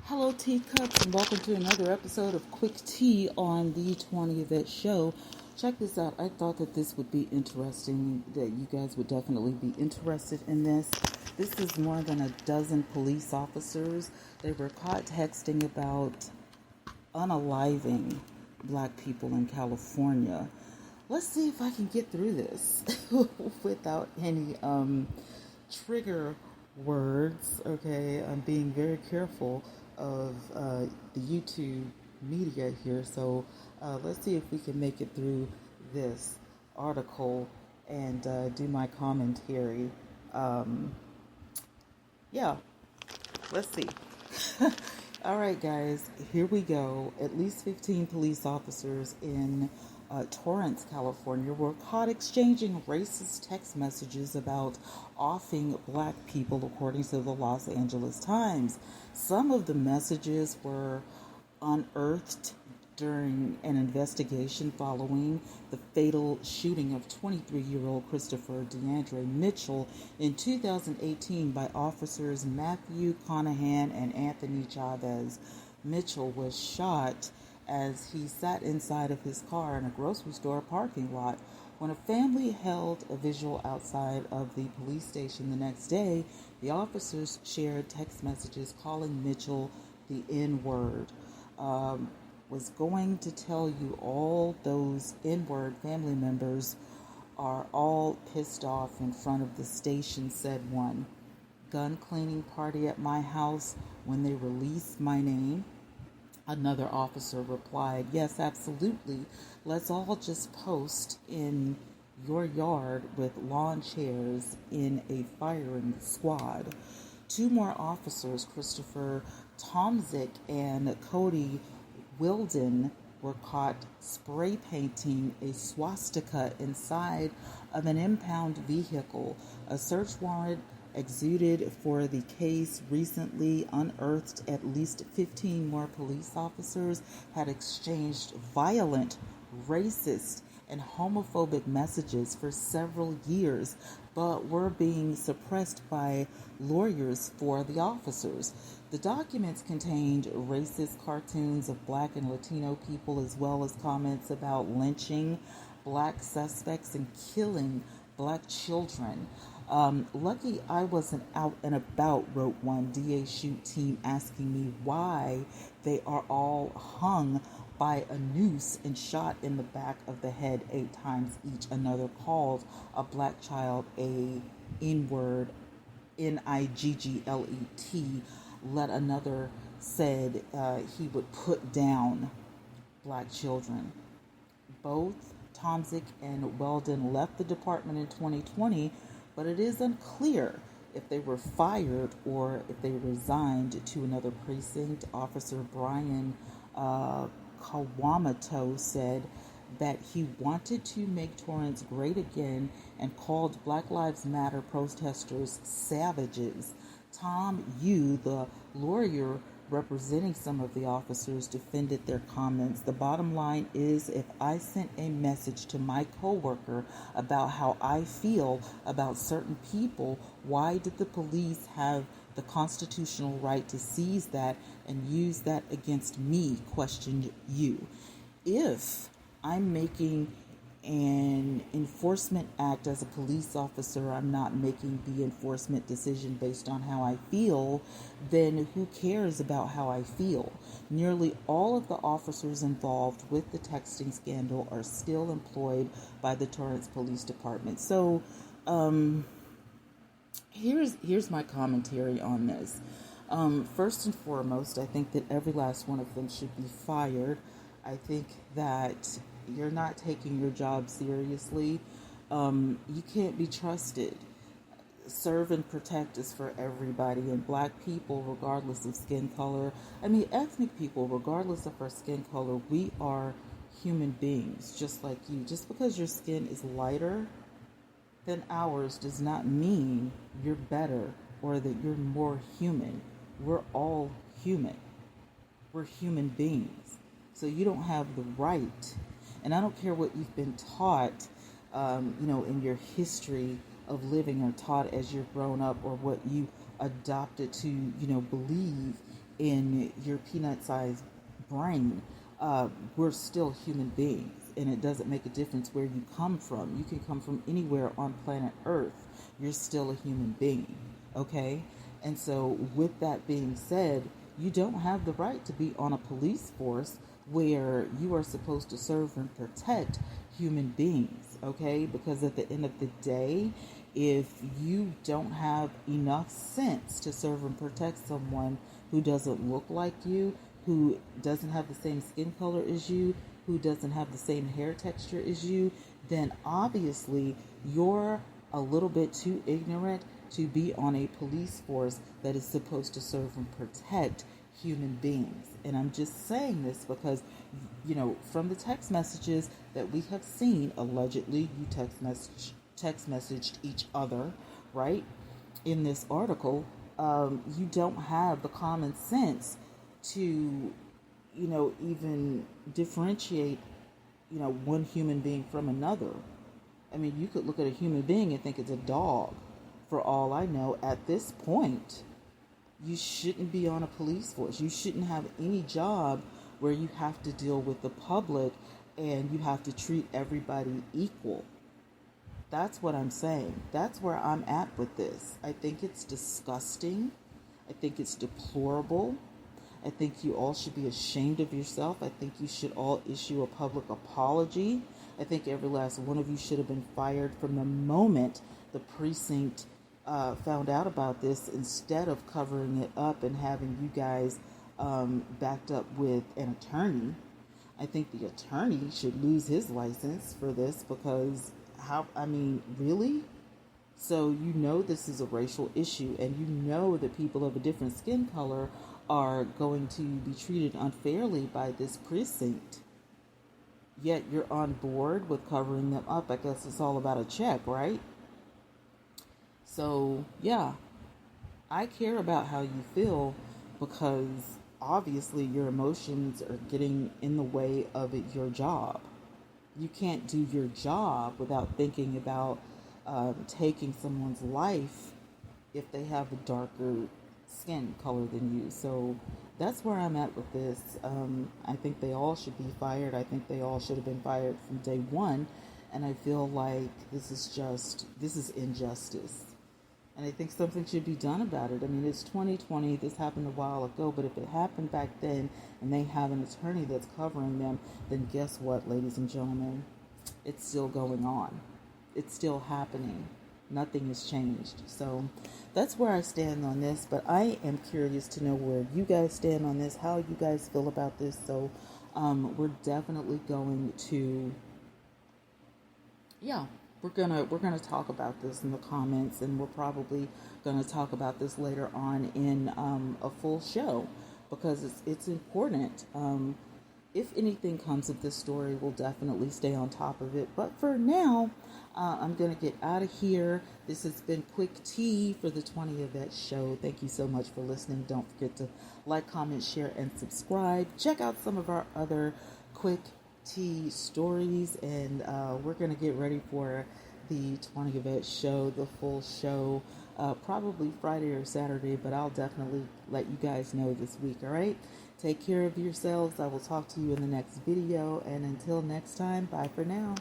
Hello, teacups, and welcome to another episode of Quick Tea on the Twanna Y'vette Show. Check this out. I thought that this would be interesting, that you guys would definitely be interested in this. This is more than a dozen police officers. They were caught texting about unaliving black people in California. Let's see if I can get through this without any trigger words. Okay, I'm being very careful of the YouTube media here, so let's see if we can make it through this article and do my commentary. Yeah, let's see. All right, guys, here we go. At least 15 police officers in Torrance, California, were caught exchanging racist text messages about offing black people, according to the Los Angeles Times. Some of the messages were unearthed during an investigation following the fatal shooting of 23-year-old Christopher DeAndre Mitchell in 2018 by officers Matthew Conahan and Anthony Chavez. Mitchell was shot as he sat inside of his car in a grocery store parking lot. When a family held a vigil outside of the police station the next day, the officers shared text messages calling Mitchell the N-word. Was going to tell you all those N-word family members are all pissed off in front of the station, said one. Gun cleaning party at my house when they released my name. Another officer replied, yes, absolutely. Let's all just post in your yard with lawn chairs in a firing squad. Two more officers, Christopher Tomzik and Cody Wilden, were caught spray painting a swastika inside of an impound vehicle. A search warrant executed for the case recently unearthed at least 15 more police officers had exchanged violent, racist, and homophobic messages for several years, but were being suppressed by lawyers for the officers. The documents contained racist cartoons of black and Latino people, as well as comments about lynching black suspects and killing black children. Lucky I wasn't out and about, wrote one DA shoot team, asking me why they are all hung by a noose and shot in the back of the head 8 times each. Another called a black child a N-word, Nigglet. Let another said he would put down black children. Both Tomzik and Weldon left the department in 2020, but it is unclear if they were fired or if they resigned to another precinct. Officer Brian Kawamoto said that he wanted to make Torrance great again and called Black Lives Matter protesters savages. Tom Yu, the lawyer representing some of the officers, defended their comments. The bottom line is, if I sent a message to my coworker about how I feel about certain people, why did the police have the constitutional right to seize that and use that against me? Questioned Yu. If I'm making an enforcement act as a police officer, I'm not making the enforcement decision based on how I feel, then who cares about how I feel? Nearly all of the officers involved with the texting scandal are still employed by the Torrance Police Department. So here's my commentary on this. First and foremost, I think that every last one of them should be fired. I think that you're not taking your job seriously. You can't be trusted. Serve and protect is for everybody, and black people, regardless of skin color, ethnic people, regardless of our skin color, we are human beings, just like you. Just because your skin is lighter than ours does not mean you're better or that you're more human. We're all human. We're human beings. So you don't have the right, and I don't care what you've been taught, in your history of living or taught as you've grown up, or what you adopted to, believe in your peanut-sized brain, we're still human beings, and it doesn't make a difference where you come from. You can come from anywhere on planet Earth. You're still a human being, okay? And so, with that being said, you don't have the right to be on a police force where you are supposed to serve and protect human beings, okay? Because at the end of the day, if you don't have enough sense to serve and protect someone who doesn't look like you, who doesn't have the same skin color as you, who doesn't have the same hair texture as you, then obviously you're a little bit too ignorant to be on a police force that is supposed to serve and protect human beings. And I'm just saying this because, from the text messages that we have seen, allegedly you text messaged each other, right? In this article, you don't have the common sense to, even differentiate, one human being from another. I mean, you could look at a human being and think it's a dog. For all I know, at this point, you shouldn't be on a police force. You shouldn't have any job where you have to deal with the public and you have to treat everybody equal. That's what I'm saying. That's where I'm at with this. I think it's disgusting. I think it's deplorable. I think you all should be ashamed of yourself. I think you should all issue a public apology. I think every last one of you should have been fired from the moment the precinct found out about this, instead of covering it up and having you guys backed up with an attorney. I think the attorney should lose his license for this because really? So this is a racial issue, and that people of a different skin color are going to be treated unfairly by this precinct. Yet you're on board with covering them up. I guess it's all about a check, right? So, yeah, I care about how you feel because obviously your emotions are getting in the way of your job. You can't do your job without thinking about taking someone's life if they have a darker skin color than you. So that's where I'm at with this. I think they all should be fired. I think they all should have been fired from day one. And I feel like this is injustice. And I think something should be done about it. I mean, it's 2020. This happened a while ago. But if it happened back then and they have an attorney that's covering them, then guess what, ladies and gentlemen? It's still going on. It's still happening. Nothing has changed. So that's where I stand on this. But I am curious to know where you guys stand on this, how you guys feel about this. So we're definitely going to, we're gonna talk about this in the comments, and we're probably gonna talk about this later on in a full show because it's important. If anything comes of this story, we'll definitely stay on top of it. But for now, I'm going to get out of here. This has been Quick Tea for the Twanna Y'vette Show. Thank you so much for listening. Don't forget to like, comment, share, and subscribe. Check out some of our other Quick Tea stories. And we're going to get ready for the Twanna Y'vette Show, the full show, probably Friday or Saturday. But I'll definitely let you guys know this week, all right? Take care of yourselves. I will talk to you in the next video. And until next time, bye for now.